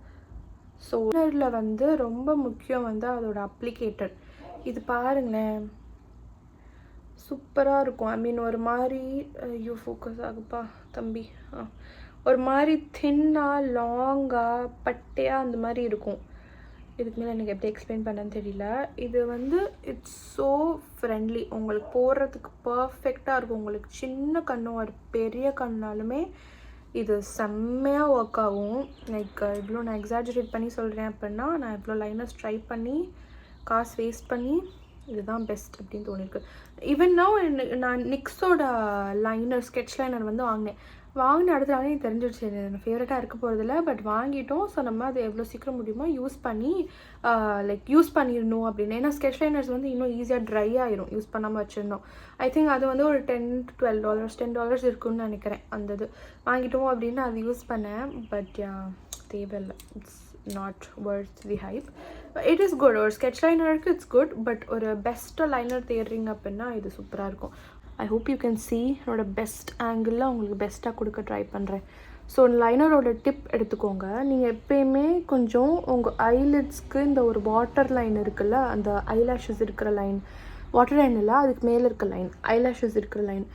So லைனரில் வந்து ரொம்ப முக்கியம் வந்து அதோட அப்ளிகேட்டர். இது பாருங்களேன், சூப்பராக இருக்கும். ஐ மீன் ஒரு மாதிரி ஃபோக்கஸ் ஆகுப்பா தம்பி. ஒரு மாதிரி தின்னாக லாங்காக பட்டையாக அந்த மாதிரி இருக்கும். இதுக்கு மேலே எனக்கு எப்படி எக்ஸ்பிளைன் பண்ணேன்னு தெரியல. இது வந்து இட்ஸ் ஸோ ஃப்ரெண்ட்லி. உங்களுக்கு போடுறதுக்கு பர்ஃபெக்டாக இருக்கும். உங்களுக்கு சின்ன கண்ணும் ஒரு பெரிய கண்ணாலுமே இது செம்மையாக ஒர்க் ஆகும். லைக் இவ்வளோ நான் எக்ஸாஜரேட் பண்ணி சொல்கிறேன் அப்படின்னா நான் இவ்வளோ லைனர்ஸ் ட்ரை பண்ணி காசு வேஸ்ட் பண்ணி இதுதான் பெஸ்ட் அப்படின்னு தோணிருக்கு. ஈவன் நான் நிக்ஸோட லைனர் ஸ்கெட்ச் லைனர் வந்து வாங்கின அடுத்த நாளே தெரிஞ்சிடுச்சு எனக்கு ஃபேவரட்டாக இருக்க போகிறதில்ல. பட் வாங்கிட்டோம். ஸோ நம்ம அதை எவ்வளோ சீக்கிரம் முடியுமோ யூஸ் பண்ணிடணும் அப்படின்னு. ஏன்னா ஸ்கெட்ச் லைனர்ஸ் வந்து இன்னும் ஈஸியாக ட்ரை ஆயிரும் யூஸ் பண்ணாமல் வச்சுருந்தோம். ஐ திங்க் அது வந்து ஒரு $10 இருக்குன்னு நினைக்கிறேன். அந்த இது வாங்கிட்டோம் அப்படின்னு அது யூஸ் பண்ணேன். பட் தேவையில்லை. It's not worth the hype. It is good. ஒரு ஸ்கெட்ச் லைனருக்கு இட்ஸ் குட். பட் ஒரு பெஸ்ட்டாக லைனர் தேடுறீங்க அப்படின்னா இது சூப்பராக இருக்கும். I hope you can see என்னோட பெஸ்ட் ஆங்கிளில் உங்களுக்கு பெஸ்ட்டாக கொடுக்க ட்ரை பண்ணுறேன். ஸோ லைனரோட டிப் எடுத்துக்கோங்க. நீங்கள் எப்பயுமே கொஞ்சம் உங்கள் ஐலிட்ஸ்க்கு இந்த ஒரு வாட்டர் லைன் இருக்குல்ல, அந்த ஐலாஷஸ் இருக்கிற லைன், வாட்டர் லைன் இல்லை அதுக்கு மேலே இருக்க லைன், ஐலாஷஸ் இருக்கிற லைன்,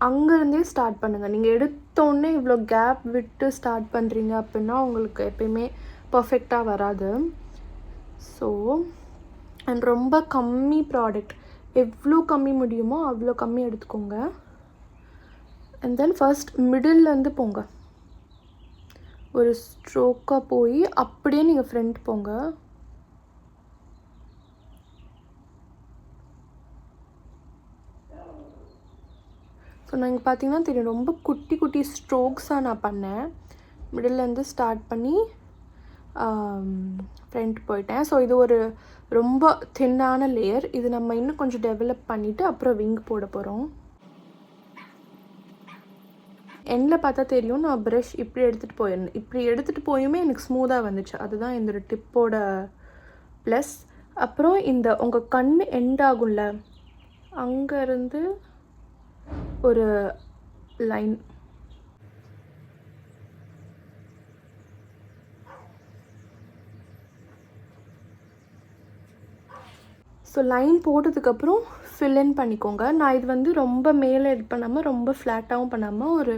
அங்கேருந்தே ஸ்டார்ட் பண்ணுங்கள். நீங்கள் எடுத்தோடனே இவ்வளோ கேப் விட்டு ஸ்டார்ட் பண்ணுறீங்க அப்படின்னா உங்களுக்கு எப்பயுமே பர்ஃபெக்டாக வராது. ஸோ அண்ட் ரொம்ப கம்மி ப்ராடக்ட், எவ்வளோ கம்மி முடியுமோ அவ்வளோ கம்மி எடுத்துக்கோங்க. அண்ட் தென் ஃபர்ஸ்ட் மிடில்லேருந்து போங்க. ஒரு ஸ்ட்ரோக்காக போய் அப்படியே நீங்கள் ஃப்ரண்ட் போங்க. ஸோ நான் இங்கே பார்த்தீங்கன்னா தெரியும் ரொம்ப குட்டி குட்டி ஸ்ட்ரோக்ஸாக நான் பண்ணேன். மிடில்லேருந்து ஸ்டார்ட் பண்ணி ஃப்ரண்ட் போயிட்டேன். ஸோ இது ஒரு ரொம்ப தின்னான லேயர். இது நம்ம இன்னும் கொஞ்சம் டெவலப் பண்ணிவிட்டு அப்புறம் விங் போட போகிறோம். எண்டில் பார்த்தா தெரியும். நான் ப்ரஷ் இப்படி எடுத்துகிட்டு போயிருந்தேன். இப்படி எடுத்துகிட்டு போயுமே எனக்கு ஸ்மூத்தாக வந்துச்சு. அதுதான் இந்த டிப்போட ப்ளஸ். அப்புறம் இந்த உங்கள் கண் எண்ட் ஆகும்ல, அங்கேருந்து ஒரு லைன். ஸோ லைன் போட்டதுக்கப்புறம் ஃபில்லின் பண்ணிக்கோங்க. நான் இது வந்து ரொம்ப மேலே இது பண்ணாமல் ரொம்ப ஃப்ளாட்டாகவும் பண்ணாமல் ஒரு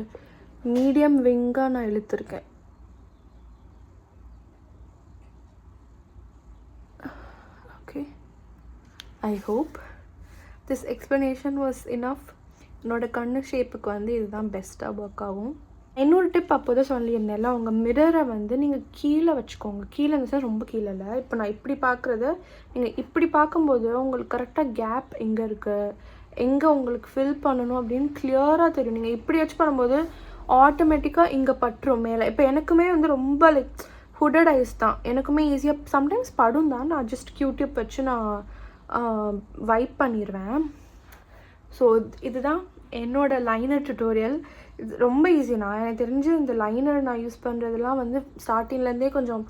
மீடியம் விங்காக நான் இழுத்துருக்கேன். Okay, I hope this explanation was enough. என்னோடய கண்ணு ஷேப்புக்கு வந்து இதுதான் பெஸ்ட்டாக ஒர்க் ஆகும். இன்னொரு டிப் அப்போ தான் சொல்லியிருந்தேன்ல, உங்கள் மிரரை வந்து நீங்கள் கீழே வச்சுக்கோங்க. கீழே இருந்துச்சா ரொம்ப கீழே இல்லை. இப்போ நான் இப்படி பார்க்குறத நீங்கள் இப்படி பார்க்கும்போது உங்களுக்கு கரெக்டாக கேப் எங்கே இருக்குது, எங்கே உங்களுக்கு ஃபில் பண்ணணும் அப்படின்னு கிளியராக தெரியும். நீங்கள் இப்படி வச்சு பண்ணும்போது ஆட்டோமேட்டிக்காக இங்கே பட்டுரும் மேலே. இப்போ எனக்குமே வந்து ரொம்ப லைக் ஹுடட் ஐஸ் தான், எனக்குமே ஈஸியாக சம்டைம்ஸ் படும் தான். நான் ஜஸ்ட் கியூடியூப் வச்சு நான் வைப் பண்ணிடுவேன். ஸோ இதுதான் என்னோடய லைனர் டுட்டோரியல். இது ரொம்ப ஈஸி. நான் எனக்கு தெரிஞ்சு இந்த லைனர் நான் யூஸ் பண்ணுறதுலாம் வந்து ஸ்டார்டிங்லேருந்தே கொஞ்சம்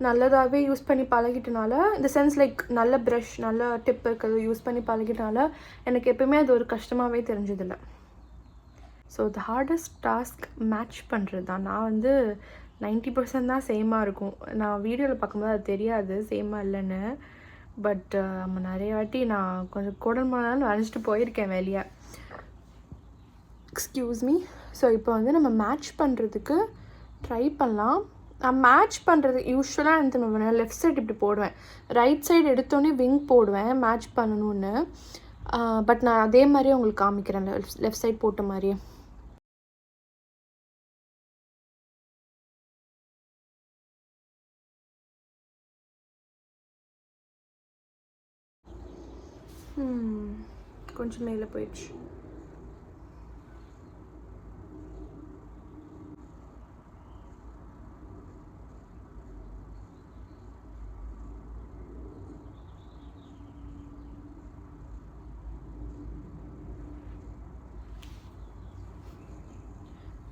நல்லதாகவே யூஸ் பண்ணி பழகிட்டனால, இந்த சென்ஸ் லைக் நல்ல ப்ரஷ் நல்ல டிப் இருக்கிறது யூஸ் பண்ணி பழகிட்டனால எனக்கு எப்போயுமே அது ஒரு கஷ்டமாகவே தெரிஞ்சதில்லை. So the hardest task match பண்ணுறது தான். நான் வந்து 90% தான் சேமாக இருக்கும். நான் வீடியோவில் பார்க்கும்போது அது தெரியாது சேமாக இல்லைன்னு. பட் நம்ம நிறைய வாட்டி நான் கொஞ்சம் கூடமானாலும் வரைஞ்சிட்டு போயிருக்கேன் வெளியே. Excuse me. ஸோ இப்போ வந்து நம்ம மேட்ச் பண்ணுறதுக்கு ட்ரை பண்ணலாம். நான் மேட்ச் பண்ணுறது யூஸ்வலாக எனக்கு பண்ணுவேன், லெஃப்ட் சைடு இப்படி போடுவேன், ரைட் சைடு எடுத்தோடனே விங் போடுவேன் மேட்ச் பண்ணணும்னு. பட் நான் அதே மாதிரியே உங்களுக்கு காமிக்கிறேன், லெஃப்ட் சைடு போட்ட மாதிரியே. கொஞ்சம் மேலே போயிடுச்சு.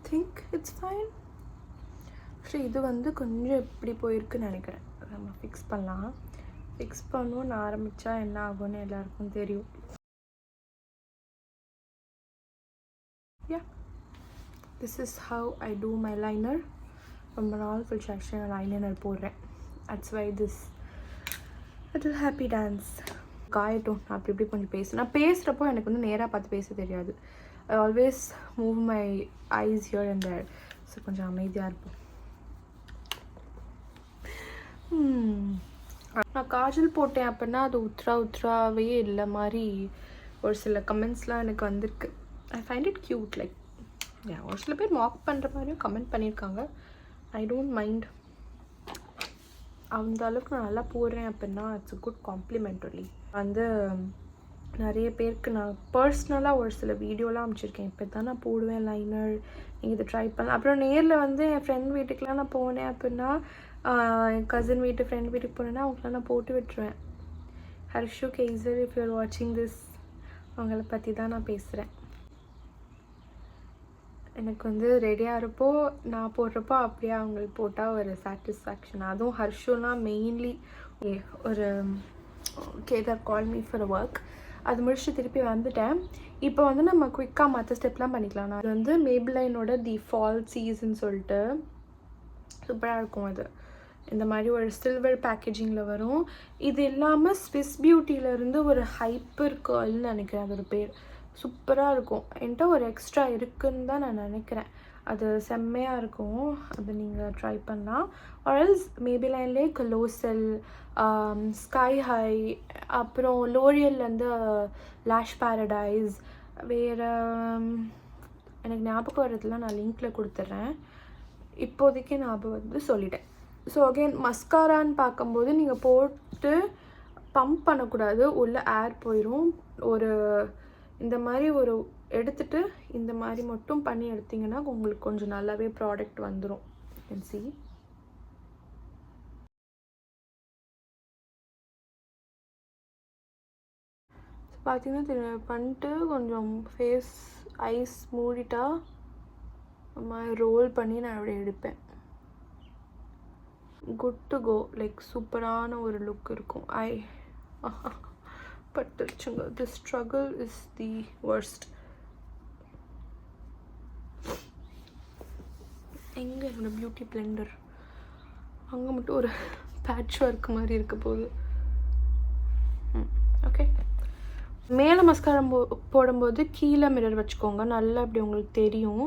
Think it's fine. ஸோ இது வந்து கொஞ்சம் எப்படி போயிருக்குன்னு நினைக்கிறேன். நம்ம ஃபிக்ஸ் பண்ணலாம். ஃபிக்ஸ் பண்ணுவோன்னு ஆரம்பித்தா என்ன ஆகும்னு எல்லாருக்கும் தெரியும். This is how I do my liner. ரொம்ப நாள் கழிச்சு ஆக்சுவலி நான் லைனர் போடுறேன். That's why this little happy dance. காயட்டும். நான் அப்படி இப்படி கொஞ்சம் பேசுகிறேன். நான் பேசுகிறப்போ எனக்கு வந்து நேராக பார்த்து பேச தெரியாது. I always move my eyes here and there. So கொஞ்சம் அமைதியாக இருப்போம். நான் காஜல் போட்டேன் அப்படின்னா அது உத்ராவே இல்லை மாதிரி ஒரு சில கமெண்ட்ஸ்லாம் எனக்கு வந்திருக்கு. I find it cute. Like ஒரு சில பேர் மாக் பண்ணுற மாதிரியும் கமெண்ட் பண்ணியிருக்காங்க. I don't mind. அந்த அளவுக்கு நான் நல்லா போடுறேன் அப்படின்னா it's a good compliment only. வந்து நிறைய பேருக்கு நான் பர்சனலாக ஒரு சில வீடியோலாம் அமைச்சிருக்கேன். இப்போ தான் நான் போடுவேன் லைனர், நீங்கள் இதை ட்ரை பண்ணலாம். அப்புறம் நேரில் வந்து என் ஃப்ரெண்ட் வீட்டுக்கெலாம் நான் போனேன் அப்படின்னா, என் கசின் வீட்டு ஃப்ரெண்ட் வீட்டுக்கு போனேன்னா அவங்களாம் நான் போட்டு விட்டுருவேன். ஹர்ஷு கெய்சர், இஃப் யூஆர் வாட்சிங் திஸ், அவங்கள பற்றி தான் நான் பேசுகிறேன். எனக்கு வந்து ரெடியாக இருப்போ நான் போடுறப்போ அப்படியே அவங்களுக்கு போட்டால் ஒரு சாட்டிஸ்ஃபேக்ஷன். அதுவும் ஹர்ஷுலாம் மெயின்லி ஒரு gather call me for work. அது முடிச்சுட்டு திருப்பி வந்துட்டேன். இப்போ வந்து நம்ம குயிக்காக மற்ற ஸ்டெப்லாம் பண்ணிக்கலாம். நான் அது வந்து மேபிளைனோட தி ஃபால் சீசன் சொல்லிட்டு சூப்பராக இருக்கும். அது இந்த மாதிரி ஒரு சில்வர் பேக்கேஜிங்கில் வரும். இது இல்லாமல் ஸ்விஸ் பியூட்டியிலேருந்து ஒரு ஹைப்பர் கேர்ள்னு நினைக்கிறேன் அதோட பேர். சூப்பராக இருக்கும். என்கிட்ட ஒரு எக்ஸ்ட்ரா இருக்குதுன்னு தான் நான் நினைக்கிறேன். அது செம்மையாக இருக்கும். அது நீங்கள் ட்ரை பண்ணலாம். ஆர்எல்ஸ் மேபிலைன்லேயே கலோசல், ஸ்கை ஹை, அப்புறம் லோரியல்லேருந்து லேஷ் பேரடைஸ், வேறு எனக்கு ஞாபகம் வரதுலாம் நான் லிங்க்கில் கொடுத்துட்றேன். இப்போதைக்கு ஞாபகம் வந்து சொல்லிட்டேன். ஸோ அகெயின் மஸ்காரான்னு பார்க்கும்போது நீங்கள் போட்டு பம்ப் பண்ணக்கூடாது, உள்ள ஏர் போயிடும். ஒரு இந்த மாதிரி ஒரு எடுத்துகிட்டு இந்த மாதிரி மட்டும் பண்ணி எடுத்திங்கன்னா உங்களுக்கு கொஞ்சம் நல்லாவே ப்ராடக்ட் வந்துடும். Can see. பார்த்தீங்கன்னா பண்ணிட்டு கொஞ்சம் ஃபேஸ் ஐஸ் மூடிட்டா ரோல் பண்ணி நான் அப்படியே எடுப்பேன். Good to go. லைக் சூப்பரான ஒரு லுக் இருக்கும். பட்டுருச்சுங்க. The struggle is the worst. எங்கே என்னோட பியூட்டி பிளெண்டர்? அங்கே மட்டும் ஒரு பேட்ச் ஒர்க் மாதிரி இருக்க போகுது. ஓகே, மேலே மஸ்காரம் போடும்போது கீழே மிரர் வச்சுக்கோங்க. நல்லா இப்படி உங்களுக்கு தெரியும்.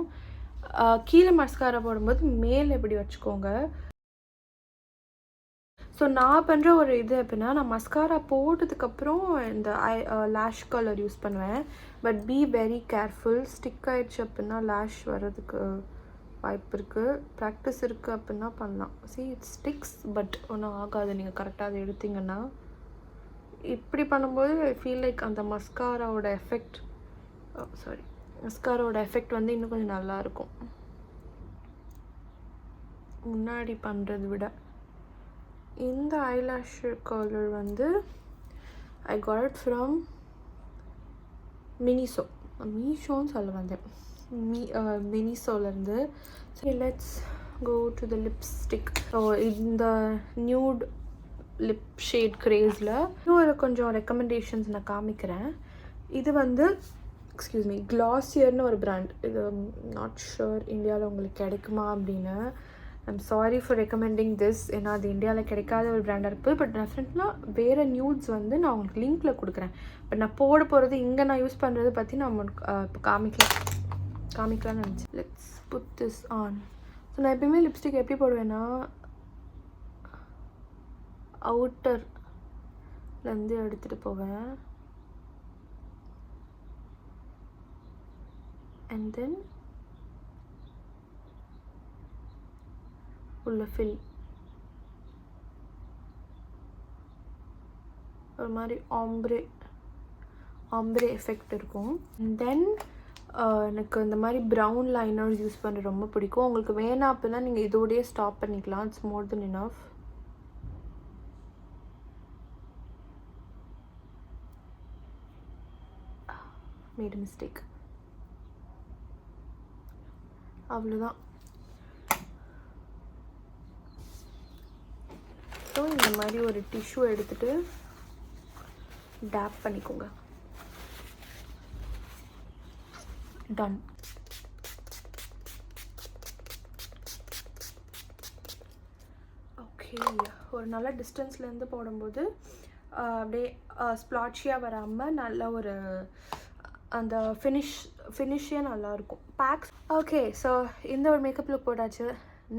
கீழே மஸ்காரா போடும்போது மேலே இப்படி வச்சுக்கோங்க. ஸோ நான் பண்ணுற ஒரு இது எப்படின்னா, நான் மஸ்காரா போட்டதுக்கப்புறம் இந்த லேஷ் கலர் யூஸ் பண்ணுவேன். But be very careful. Stick ஆகிடுச்சு அப்படின்னா லேஷ் வர்றதுக்கு வாய்ப்பு இருக்குது. ப்ராக்டிஸ் இருக்குது அப்படின்னா பண்ணலாம். இட் ஸ்டிக்ஸ், பட் ஒன்றும் ஆகாது நீங்கள் கரெக்டாக அதை எடுத்திங்கன்னா. இப்படி பண்ணும்போது ஐ ஃபீல் லைக் அந்த மஸ்காராவோட எஃபெக்ட் வந்து இன்னும் கொஞ்சம் நல்லாயிருக்கும் முன்னாடி பண்ணுறதை விட. இந்த ஐலாஷ் கலர் வந்து ஐ காட் இட் ஃப்ரம் மீஷோன்னு சொல்ல வந்தேன். மினிசோலேருந்து. சரி, let's go to the lipstick. So இந்த நியூட் லிப் ஷேட் கிரேஸில் ஒரு கொஞ்சம் ரெக்கமெண்டேஷன்ஸ் நான் காமிக்கிறேன். இது வந்து கிளாசியர்னு ஒரு பிராண்ட். இது நாட் ஷுர் இந்தியாவில் உங்களுக்கு கிடைக்குமா அப்படின்னு. I'm sorry for recommending this. ஏன்னா அது இந்தியாவில் கிடைக்காத ஒரு பிராண்டாக இருக்குது. பட் டெஃபினெட்லாம் வேறு நியூட்ஸ் வந்து நான் உங்களுக்கு லிங்க்கில் கொடுக்குறேன். பட் நான் போட போகிறது இங்கே நான் யூஸ் பண்ணுறது பற்றி நான் இப்போ காமிக்கலாம்னு நினச்சேன். Let's put this on. So நான் எப்பயுமே லிப்ஸ்டிக் எப்படி போடுவேன்னா, அவுட்டர்லேருந்து எடுத்துகிட்டு போவேன். அண்ட் தென் உள்ள ஃபில் ஒரு மாதிரி ஆம்ப்ரே எஃபெக்ட் இருக்கும். தென் எனக்கு இந்த மாதிரி ப்ரௌன் லைனர்ஸ் யூஸ் பண்ண ரொம்ப பிடிக்கும். உங்களுக்கு வேணாம் அப்படின்னா நீங்கள் இதோடையே ஸ்டாப் பண்ணிக்கலாம். It's more than enough. Made mistake. அவ்வளோதான். ஸோ இந்த மாதிரி ஒரு டிஷ்யூ எடுத்துகிட்டு டேப் பண்ணிக்கோங்க. டன். ஓகே, ஒரு நல்ல டிஸ்டன்ஸ்லேருந்து போடும்போது அப்படியே ஸ்ப்ளாட்சியாக வராமல் நல்ல ஒரு அந்த ஃபினிஷே நல்லாயிருக்கும். பேக்ஸ். ஓகே, ஸோ இந்த ஒரு மேக்கப் லுக் போட்டாச்சு.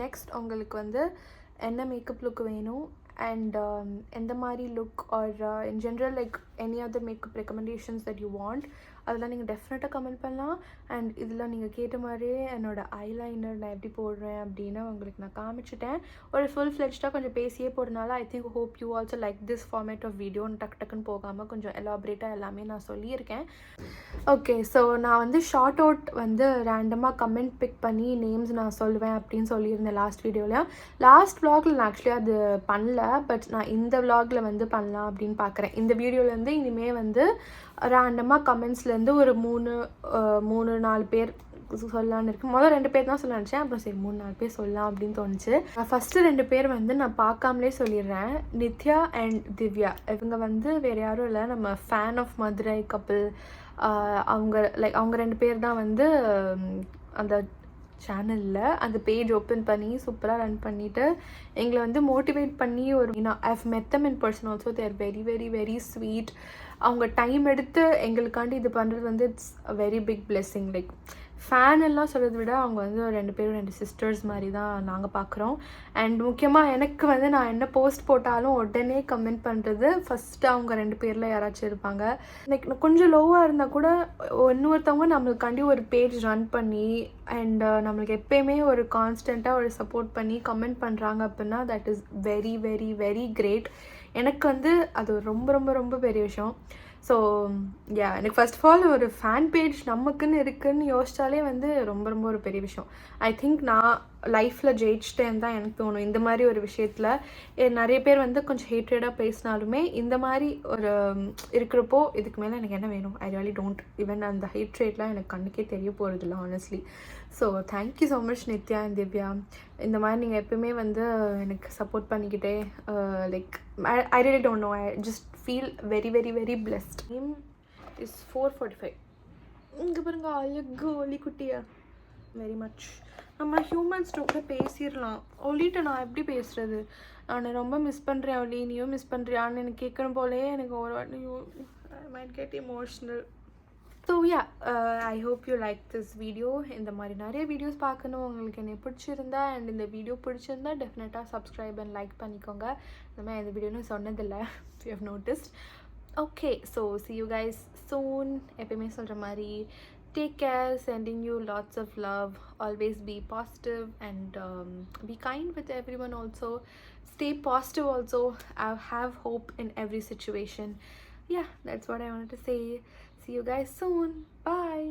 நெக்ஸ்ட் உங்களுக்கு வந்து என்ன மேக்கப் லுக் வேணும் அண்ட் எந்த மாதிரி look R in general like any other makeup recommendations that you want, அதெல்லாம் நீங்கள் டெஃபினட்டாக கமெண்ட் பண்ணலாம். அண்ட் இதில் நீங்கள் கேட்ட மாதிரியே என்னோடய ஐலைனர் நான் எப்படி போடுறேன் அப்படின்னு உங்களுக்கு நான் காமிச்சிட்டேன். ஒரு ஃபுல் ஃப்ளெஜ்டாக கொஞ்சம் பேசியே போடுறதுனால I think hope you also like this format of video. டக்குன்னு போகாமல் கொஞ்சம் எலாபரேட்டாக எல்லாமே நான் சொல்லியிருக்கேன். ஓகே, ஸோ நான் வந்து ஷார்ட் அவுட் வந்து ரேண்டமாக கமெண்ட் பிக் பண்ணி நேம்ஸ் நான் சொல்லுவேன் அப்படின்னு சொல்லியிருந்தேன் லாஸ்ட் வீடியோவில். லாஸ்ட் விலாகில் நான் ஆக்சுவலி அது பண்ணல, பட் நான் இந்த விலாகில் வந்து பண்ணலாம் அப்படின்னு பார்க்குறேன். இந்த வீடியோலேருந்து இனிமேல் வந்து ரேண்டமாக கமெண்ட்ஸ்லேருந்து ஒரு 3-4 பேர் சொல்லலான்னு இருக்குது. முதல் 2 பேர் தான் சொல்ல நினச்சேன். அப்புறம் சரி 3-4 பேர் சொல்லலாம் அப்படின்னு தோணுச்சு. ஃபஸ்ட்டு 2 பேர் வந்து நான் பார்க்காமலே சொல்லிடுறேன். நித்யா அண்ட் திவ்யா. இவங்க வந்து வேறு யாரும் இல்லை, நம்ம ஃபேன் ஆஃப் மதுரை கப்பிள். அவங்க 2 பேர் தான் வந்து அந்த சேனலில் அந்த பேஜ் ஓப்பன் பண்ணி சூப்பராக ரன் பண்ணிவிட்டு எங்களை வந்து மோட்டிவேட் பண்ணி I have met them in person also. they are very very very sweet. அவங்க டைம் எடுத்து எங்களுக்காண்டி இது பண்ணுறது வந்து it's a very big blessing. Like fan எல்லாம் சொல்கிறத விட அவங்க வந்து 2 பேரும் 2 சிஸ்டர்ஸ் மாதிரி தான் நாங்கள் பார்க்குறோம். அண்ட் முக்கியமாக எனக்கு வந்து நான் என்ன போஸ்ட் போட்டாலும் உடனே கமெண்ட் பண்ணுறது ஃபஸ்ட்டு அவங்க 2 பேரில் யாராச்சும் இருப்பாங்க. லைக் கொஞ்சம் லோவாக இருந்தால் கூட இன்னொருத்தவங்க நம்மளுக்காண்டி ஒரு பேஜ் ரன் பண்ணி அண்ட் நம்மளுக்கு எப்போயுமே ஒரு கான்ஸ்டண்ட்டாக ஒரு சப்போர்ட் பண்ணி கமெண்ட் பண்ணுறாங்க அப்படின்னா that is very very very great. எனக்கு வந்து அது ரொம்ப ரொம்ப ரொம்ப பெரிய விஷயம். ஸோ எனக்கு ஃபர்ஸ்ட் ஆஃப் ஆல் ஒரு ஃபேன் பேஜ் நமக்குன்னு இருக்குதுன்னு யோசிச்சாலே வந்து ரொம்ப ரொம்ப ஒரு பெரிய விஷயம். ஐ திங்க் நான் லைஃப்பில் ஜெயிச்சிட்டேன்னு தான் எனக்கு தோணும். இந்த மாதிரி ஒரு விஷயத்தில் நிறைய பேர் வந்து கொஞ்சம் ஹேட்ரடாக பேசினாலுமே இந்த மாதிரி ஒரு இருக்கிறப்போ இதுக்கு மேலே எனக்கு என்ன வேணும்? ஐ ரியலி டோன்ட் ஈவன் அந்த ஹேட்ரேட்லாம் எனக்கு கண்ணுக்கே தெரிய போகிறதில்ல honestly. So thank you so much Nithya and Divya. இந்த மாதிரி நீங்கள் எப்பவுமே வந்து எனக்கு சப்போர்ட் பண்ணிக்கிட்டே like I really don't know, I just feel very very very blessed. Time is 4:45. இங்கே பாருங்க அழகு ஒலி குட்டியா. Very much. நம்ம ஹியூமன்ஸ்ட்டு கூட பேசிடலாம். ஒலிட்ட நான் எப்படி பேசுகிறது? நான் ரொம்ப மிஸ் பண்ணுறேன் ஒலி, நீயும் மிஸ் பண்ணுறியான்னு எனக்கு கேட்கணும் போலே. எனக்கு ஒரு வாட்டி I might get emotional. So yeah, I hope you like this video. இந்த மாதிரி நிறைய வீடியோஸ் பார்க்கணும் உங்களுக்கு என்னை பிடிச்சிருந்தா அண்ட் இந்த வீடியோ பிடிச்சிருந்தா டெஃபினட்டாக சப்ஸ்கிரைப் அண்ட் லைக் பண்ணிக்கோங்க. இந்த மாதிரி எந்த வீடியோன்னு சொன்னதில்லை, you have noticed. Okay, so see you guys soon. எப்பயுமே சொல்கிற மாதிரி take care, sending you lots of love, always be positive and be kind with everyone also. Stay positive also, have hope in every situation. Yeah, that's what I wanted to say. See you guys soon. Bye.